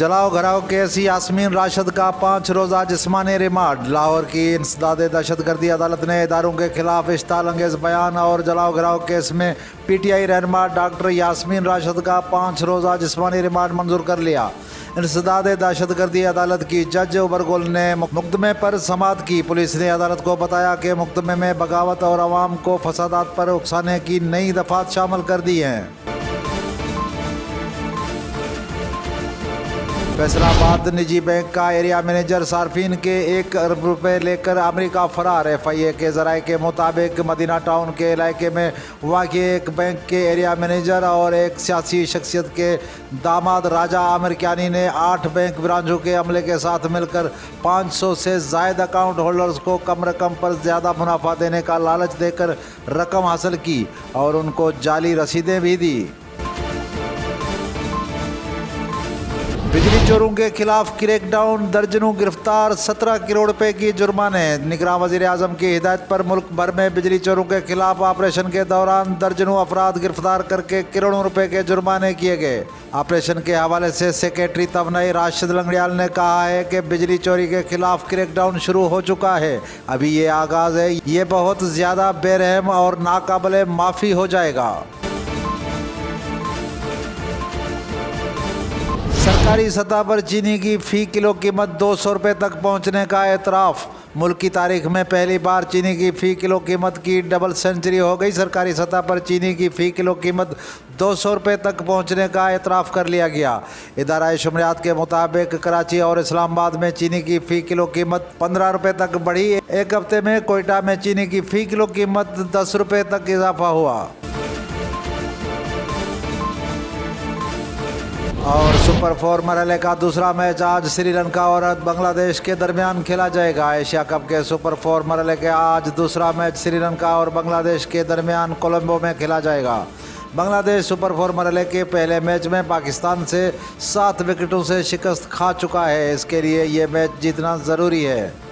जलाओ घराओ केस यास्मीन राशिद का 5 रोज़ा जिस्मानी रिमांड। लाहौर की इंसदादे दहशतगर्दी अदालत ने इदारों के खिलाफ इश्ताल अंगेज़ बयान और जलाओ घराओ केस में PTI रहनुमा डॉक्टर यास्मीन राशिद का 5 रोज़ा जिस्मानी रिमांड मंजूर कर लिया। इंसदादे दहशतगर्दी अदालत की जज उबरगुल ने मुकदमे पर समाअत की। पुलिस ने अदालत को बताया कि मुकदमे में बगावत और अवाम को फसादात पर उकसाने की नई दफात शामिल कर दी हैं। फैसलाबाद निजी बैंक का एरिया मैनेजर सार्फिन के 1 अरब रुपए लेकर अमेरिका फरार। FIA के जराये के मुताबिक मदीना टाउन के इलाके में वाक़ई एक बैंक के एरिया मैनेजर और एक सियासी शख्सियत के दामाद राजा आमिर क्यानी ने 8 बैंक ब्रांचों के अमले के साथ मिलकर 500 से ज़ायद अकाउंट होल्डर्स को कम रकम पर ज़्यादा मुनाफा देने का लालच देकर रकम हासिल की और उनको जाली रसीदें भी दी। बिजली चोरों के खिलाफ क्रैकडाउन, दर्जनों गिरफ्तार, 17 करोड़ रुपए की जुर्माने। निगरान वज़ीर आज़म की हिदायत पर मुल्क भर में बिजली चोरों के खिलाफ ऑपरेशन के दौरान दर्जनों अफराद गिरफ्तार करके करोड़ों रुपए के जुर्माने किए गए। ऑपरेशन के हवाले से सेक्रेटरी तवनाई राशिद लंगड़ियाल ने कहा है कि बिजली चोरी के खिलाफ क्रैकडाउन शुरू हो चुका है। अभी ये आगाज़ है, ये बहुत ज़्यादा बेरहम और नाकाबिले माफ़ी हो जाएगा। सरकारी सतह पर चीनी की फ़ी किलो कीमत 200 रुपये तक पहुंचने का एतराफ़। मुल्क की तारीख में पहली बार चीनी की फ़ी किलो कीमत की डबल सेंचुरी हो गई। सरकारी सतह पर चीनी की फ़ी किलो कीमत 200 रुपये तक पहुंचने का एतराफ़ कर लिया गया। इदारा शुमरियात के मुताबिक कराची और इस्लामाबाद में चीनी की फ़ी किलो कीमत 15 रुपये तक बढ़ी। एक हफ्ते में कोयटा में चीनी की फ़ी किलो कीमत 10 रुपये तक इजाफा हुआ। और सुपर 4 मरहले का दूसरा मैच आज श्रीलंका और बांग्लादेश के दरमियान खेला जाएगा। एशिया कप के सुपर 4 मरहले के आज दूसरा मैच श्रीलंका और बांग्लादेश के दरमियान कोलंबो में खेला जाएगा। बांग्लादेश सुपर 4 मरहले के पहले मैच में पाकिस्तान से 7 विकेटों से शिकस्त खा चुका है। इसके लिए ये मैच जीतना ज़रूरी है।